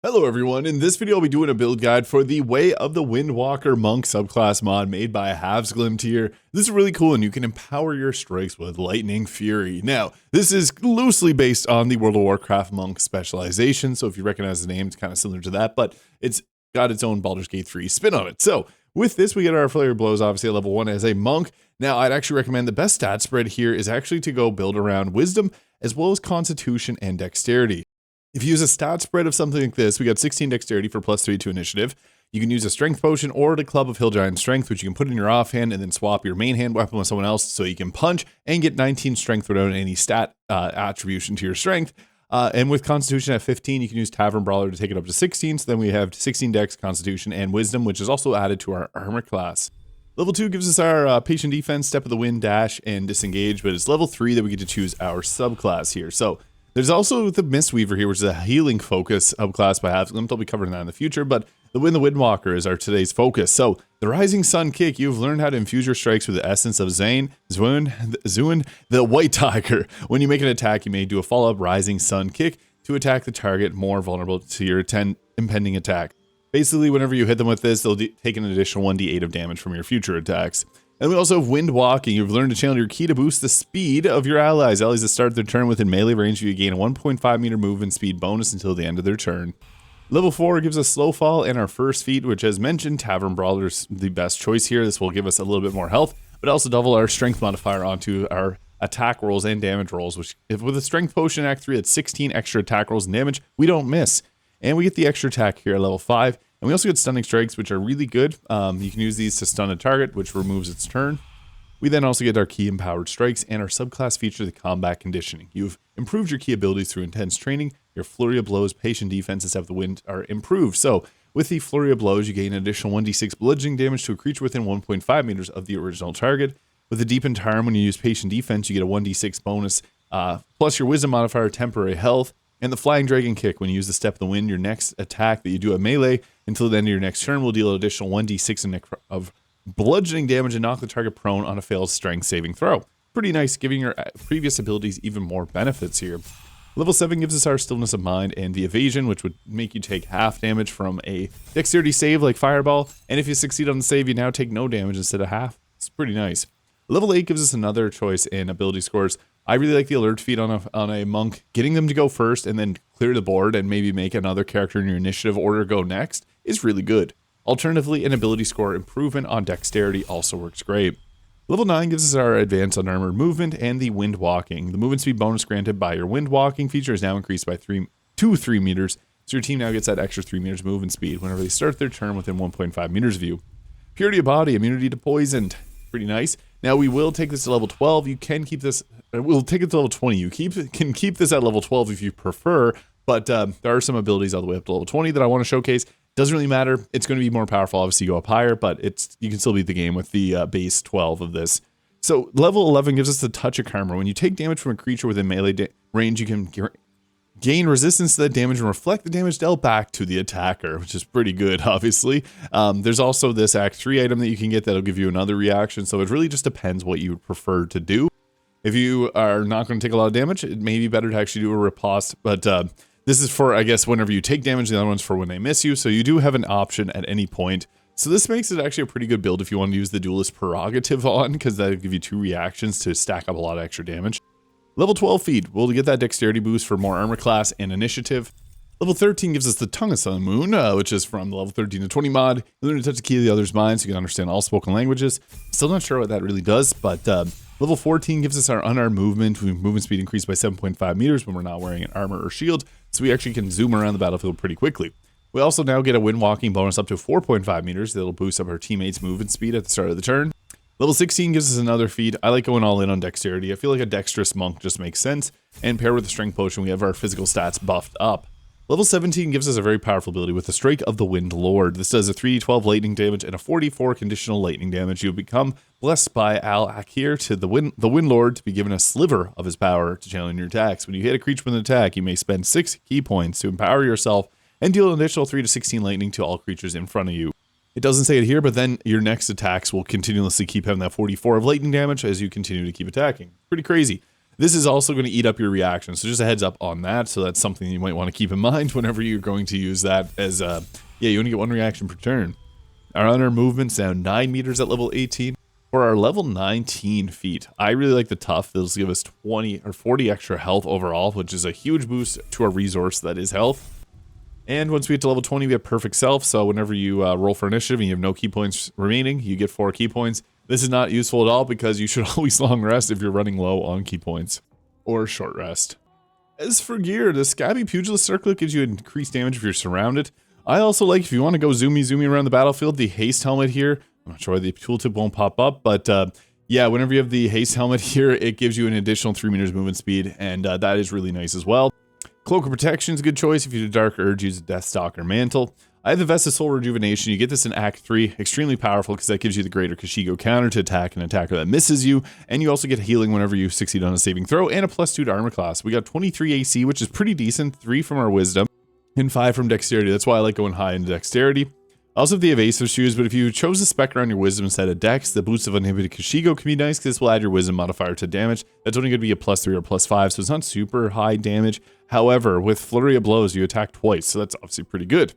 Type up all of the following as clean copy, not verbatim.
Hello everyone, in this video I'll be doing a build guide for the Way of the Windwalker Monk subclass mod made by Havsglimt here. This is really cool and you can empower your strikes with Lightning Fury. Now, this is loosely based on the World of Warcraft Monk specialization, so if you recognize the name, it's kind of similar to that, but it's got its own Baldur's Gate 3 spin on it. So, with this we get our Flurry of Blows obviously at level 1 as a monk. Now, I'd actually recommend the best stat spread here is actually to go build around Wisdom as well as Constitution and Dexterity. If you use a stat spread of something like this, we got 16 dexterity for +3 to initiative. You can use a strength potion or the Club of Hill Giant Strength, which you can put in your offhand and then swap your main hand weapon with someone else so you can punch and get 19 strength without any stat attribution to your strength. And with Constitution at 15, you can use Tavern Brawler to take it up to 16. So then we have 16 Dex, Constitution, and Wisdom, which is also added to our Armor class. Level 2 gives us our Patient Defense, Step of the Wind, Dash, and Disengage, but it's level 3 that we get to choose our subclass here. So there's also the Mistweaver here, which is a healing focus subclass by Havsglimt. I'll be covering that in the future, but the Windwalker is our today's focus. So, the Rising Sun Kick, you've learned how to infuse your strikes with the essence of Zuin, the White Tiger. When you make an attack, you may do a follow-up Rising Sun Kick to attack the target more vulnerable to your impending attack. Basically, whenever you hit them with this, they'll take an additional 1d8 of damage from your future attacks. And we also have Wind Walking. You've learned to channel your ki to boost the speed of your allies. Allies that start their turn within melee range, you gain a 1.5 meter movement speed bonus until the end of their turn. Level 4 gives us Slow Fall and our first feat, which as mentioned, Tavern Brawler is the best choice here. This will give us a little bit more health, but also double our strength modifier onto our attack rolls and damage rolls, which if with a strength potion Act 3 at 16 extra attack rolls and damage, we don't miss. And we get the extra attack here at level 5. And we also get Stunning Strikes, which are really good. You can use these to stun a target, which removes its turn. We then also get our Ki Empowered Strikes and our subclass feature, the Combat Conditioning. You've improved your Ki abilities through intense training. Your Flurry of Blows, Patient Defense, and Step of the Wind are improved. So, with the Flurry of Blows, you gain an additional 1d6 bludgeoning damage to a creature within 1.5 meters of the original target. With the Deepened Harm, when you use Patient Defense, you get a 1d6 bonus, plus your Wisdom modifier, temporary health. And the Flying Dragon Kick, when you use the Step of the Wind, your next attack that you do at melee until the end of your next turn will deal an additional 1d6 of bludgeoning damage and knock the target prone on a failed strength saving throw. Pretty nice, giving your previous abilities even more benefits here. Level 7 gives us our Stillness of Mind and the Evasion, which would make you take half damage from a dexterity save like Fireball. And if you succeed on the save, you now take no damage instead of half. It's pretty nice. Level 8 gives us another choice in ability scores. I really like the alert feat on a monk. Getting them to go first and then clear the board and maybe make another character in your initiative order go next is really good. Alternatively, an ability score improvement on dexterity also works great. Level 9 gives us our advance on armored movement and the Wind Walking. The movement speed bonus granted by your Wind Walking feature is now increased by 3 meters, so your team now gets that extra 3 meters movement speed whenever they start their turn within 1.5 meters of you. Purity of Body, immunity to poison. Pretty nice. Now we will take this to level 12. You can keep this, we'll take it to level 20. You can keep this at level 12 if you prefer, but there are some abilities all the way up to level 20 that I want to showcase. Doesn't really matter. It's going to be more powerful, obviously, you go up higher, but you can still beat the game with the base 12 of this. So level 11 gives us the Touch of Karma. When you take damage from a creature within melee range, you can gain resistance to that damage and reflect the damage dealt back to the attacker, which is pretty good, obviously. There's also this Act 3 item that you can get that'll give you another reaction, so it really just depends what you would prefer to do. If you are not going to take a lot of damage, it may be better to actually do a riposte, but this is for, I guess, whenever you take damage, the other one's for when they miss you, so you do have an option at any point. So this makes it actually a pretty good build if you want to use the Duelist Prerogative on, because that'll give you 2 reactions to stack up a lot of extra damage. Level 12 feat, we'll get that dexterity boost for more armor class and initiative. Level 13 gives us the Tongue of Sun Moon, which is from the level 13 to 20 mod. You learn to touch the key of the other's mind so you can understand all spoken languages. Still not sure what that really does, but level 14 gives us our unarmed movement. Movement speed increased by 7.5 meters when we're not wearing an armor or shield, so we actually can zoom around the battlefield pretty quickly. We also now get a Wind Walking bonus up to 4.5 meters. That'll boost up our teammates' movement speed at the start of the turn. Level 16 gives us another feat. I like going all in on dexterity. I feel like a dexterous monk just makes sense. And paired with the strength potion, we have our physical stats buffed up. Level 17 gives us a very powerful ability with the Strike of the Wind Lord. This does a 3d12 lightning damage and a 44 conditional lightning damage. You become blessed by Al Akir to the Wind Lord to be given a sliver of his power to channel in your attacks. When you hit a creature with an attack, you may spend 6 ki points to empower yourself and deal an additional 3 to 16 lightning to all creatures in front of you. It doesn't say it here, but then your next attacks will continuously keep having that 44 of lightning damage as you continue to keep attacking. Pretty crazy. this is also going to eat up your reaction. So just a heads up on that. So that's something you might want to keep in mind whenever you're going to use that as, yeah, you only get 1 reaction per turn. Our movement's now 9 meters at level 18. For our level 19 feat, I really like the tough. This will give us 20 or 40 extra health overall, which is a huge boost to our resource that is health. And once we get to level 20, we have perfect self. So whenever you roll for initiative and you have no key points remaining, you get 4 key points. This is not useful at all because you should always long rest if you're running low on key points or short rest. As for gear, the Scabby Pugilist Circlet gives you increased damage if you're surrounded. I also like, if you want to go zoomy around the battlefield, the haste helmet here. I'm not sure why the tooltip won't pop up, but yeah, whenever you have the haste helmet here, it gives you an additional 3 meters movement speed, and that is really nice as well. Cloak of Protection is a good choice if you do Dark Urge, use a Deathstalker Mantle. I have the Vest of Soul Rejuvenation. You get this in Act 3, extremely powerful because that gives you the greater Kashigo counter to attack an attacker that misses you, and you also get healing whenever you succeed on a saving throw, and a +2 to armor class. We got 23 AC, which is pretty decent, 3 from our Wisdom, and 5 from Dexterity. That's why I like going high in Dexterity. I also have the Evasive Shoes, but if you chose to spec around your Wisdom instead of Dex, the boost of Uninhibited Kashigo can be nice because this will add your Wisdom modifier to damage. That's only going to be a +3 or +5, so it's not super high damage. However, with Flurry of Blows, you attack twice, so that's obviously pretty good.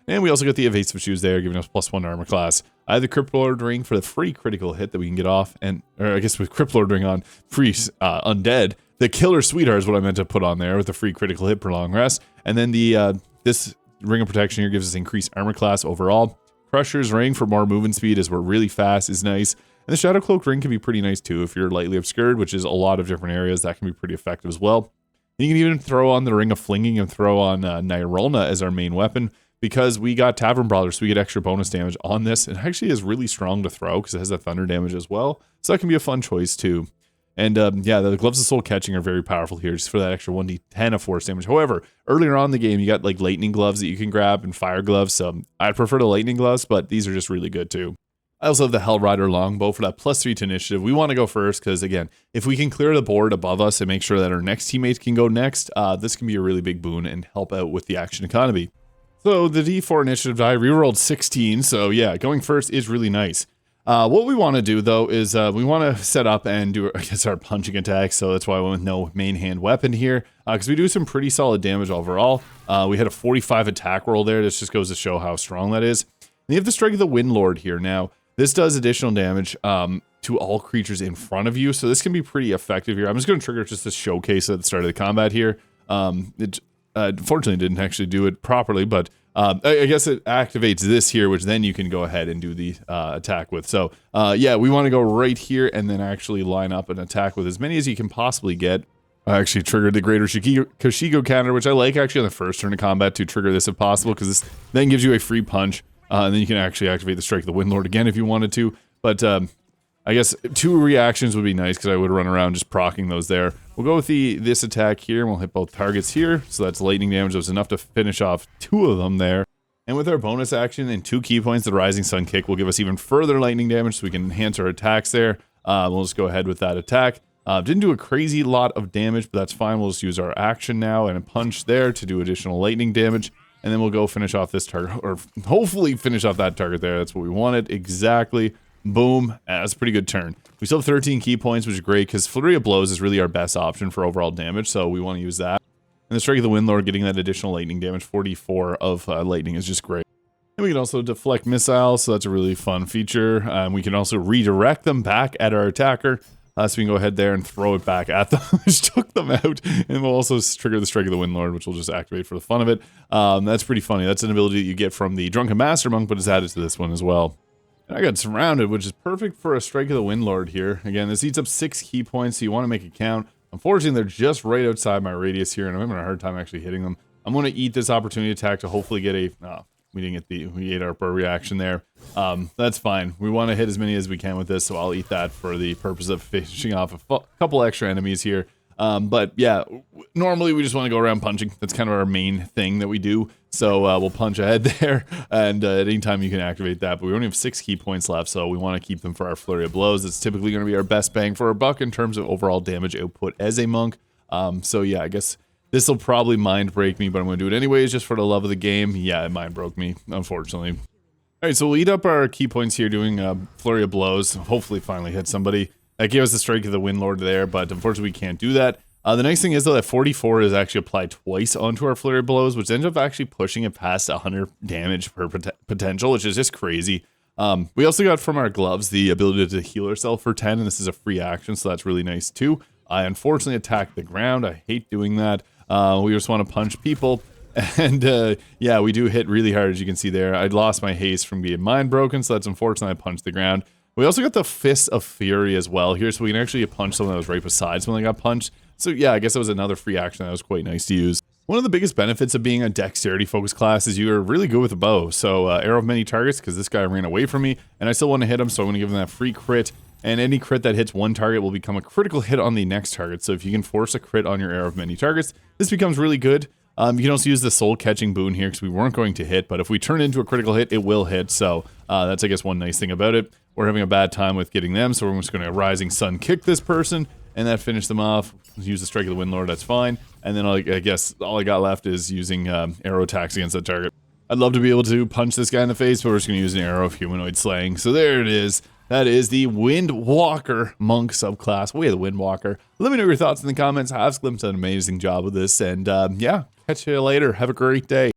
And we also got the Evasive Shoes there, giving us +1 to armor class. I have the Cryptlord Ring for the free critical hit that we can get off, or I guess with Cryptlord Ring on, free Undead. The Killer Sweetheart is what I meant to put on there with the free critical hit per long rest. And then the this Ring of Protection here gives us increased armor class overall. Crusher's Ring for more movement speed as we're really fast is nice. And the Shadow Cloak Ring can be pretty nice too if you're lightly obscured, which is a lot of different areas. That can be pretty effective as well. And you can even throw on the Ring of Flinging and throw on Nyrulna as our main weapon because we got Tavern Brawler, so we get extra bonus damage on this. It actually is really strong to throw because it has that thunder damage as well. So that can be a fun choice too. And yeah, the Gloves of Soul Catching are very powerful here just for that extra 1d10 of force damage. However, earlier on in the game, you got like lightning gloves that you can grab and fire gloves. So I'd prefer the lightning gloves, but these are just really good too. I also have the Hellrider Longbow for that +3 to initiative. We want to go first because, again, if we can clear the board above us and make sure that our next teammates can go next, this can be a really big boon and help out with the action economy. So the D4 initiative die, rerolled 16. So yeah, going first is really nice. What we want to do, though, is we want to set up and do, I guess, our punching attack. So that's why I went with no main hand weapon here, because we do some pretty solid damage overall. We had a 45 attack roll there. This just goes to show how strong that is. And you have the Strike of the Windlord here. Now, this does additional damage to all creatures in front of you. So this can be pretty effective here. I'm just going to trigger just to showcase at the start of the combat here. It unfortunately didn't actually do it properly, but I guess it activates this here, which then you can go ahead and do the attack with. So yeah, we want to go right here and then actually line up an attack with as many as you can possibly get. I actually triggered the greater Kashigo counter, which I like actually on the first turn of combat to trigger this if possible, because this then gives you a free punch, and then you can actually activate the Strike of the Windlord again if you wanted to. But I guess 2 reactions would be nice because I would run around just proccing those there. We'll go with this attack here, and we'll hit both targets here. So that's lightning damage. That was enough to finish off 2 of them there. And with our bonus action and 2 key points, the Rising Sun Kick will give us even further lightning damage so we can enhance our attacks there. We'll just go ahead with that attack. Didn't do a crazy lot of damage, but that's fine. We'll just use our action now and a punch there to do additional lightning damage. And then we'll go finish off this target, or hopefully finish off that target there. That's what we wanted. Exactly. Boom. That's a pretty good turn. We still have 13 key points, which is great because Flurry of Blows is really our best option for overall damage, so we want to use that. And the Strike of the Windlord getting that additional lightning damage, 44 of lightning is just great. And we can also deflect missiles, so that's a really fun feature. We can also redirect them back at our attacker. So we can go ahead there and throw it back at them, which took them out. And we'll also trigger the Strike of the Windlord, which we'll just activate for the fun of it. That's pretty funny. That's an ability that you get from the Drunken Master Monk, but it's added to this one as well. And I got surrounded, which is perfect for a Strike of the Windlord here. Again, this eats up 6 key points, so you want to make it count. Unfortunately, they're just right outside my radius here, and I'm having a hard time actually hitting them. I'm going to eat this opportunity attack to hopefully get a... we didn't get we ate our reaction there. That's fine. We want to hit as many as we can with this, so I'll eat that for the purpose of finishing off a couple extra enemies here. But yeah, normally we just want to go around punching. That's kind of our main thing that we do. So we'll punch ahead there, and at any time you can activate that. But we only have 6 key points left, so we want to keep them for our Flurry of Blows. It's typically going to be our best bang for our buck in terms of overall damage output as a monk. So yeah, I guess this will probably mind break me, but I'm going to do it anyways just for the love of the game. Yeah, it mind broke me, unfortunately. All right, so we'll eat up our key points here doing Flurry of Blows. Hopefully finally hit somebody. That gave us the strike of the Windlord there, but unfortunately we can't do that. The nice thing is though that 44 is actually applied twice onto our flurry blows, which ends up actually pushing it past 100 damage per potential, which is just crazy. We also got from our gloves the ability to heal ourselves for 10, and this is a free action, so that's really nice too. I unfortunately attacked the ground. I hate doing that. We just want to punch people. And yeah, we do hit really hard, as you can see there. I'd lost my haste from being mind broken, so that's unfortunate. I punched the ground. We also got the Fist of Fury as well here, so we can actually punch someone that was right beside someone that got punched. So yeah, I guess that was another free action that was quite nice to use. One of the biggest benefits of being a dexterity focused class is you are really good with a bow. So arrow of many targets, because this guy ran away from me, and I still want to hit him, so I'm going to give him that free crit. And any crit that hits one target will become a critical hit on the next target. So if you can force a crit on your arrow of many targets, this becomes really good. You can also use the soul catching boon here because we weren't going to hit, but if we turn it into a critical hit, it will hit. So that's, I guess, one nice thing about it. We're having a bad time with getting them, so we're just going to Rising Sun kick this person, and that finished them off. Use the Strike of the Windlord, that's fine. And then I guess all I got left is using arrow attacks against that target. I'd love to be able to punch this guy in the face, but we're just going to use an arrow of humanoid slaying. So there it is. That is the Windwalker monk subclass. We are the Windwalker. Let me know your thoughts in the comments. Havsglimt done an amazing job with this, and yeah, catch you later. Have a great day.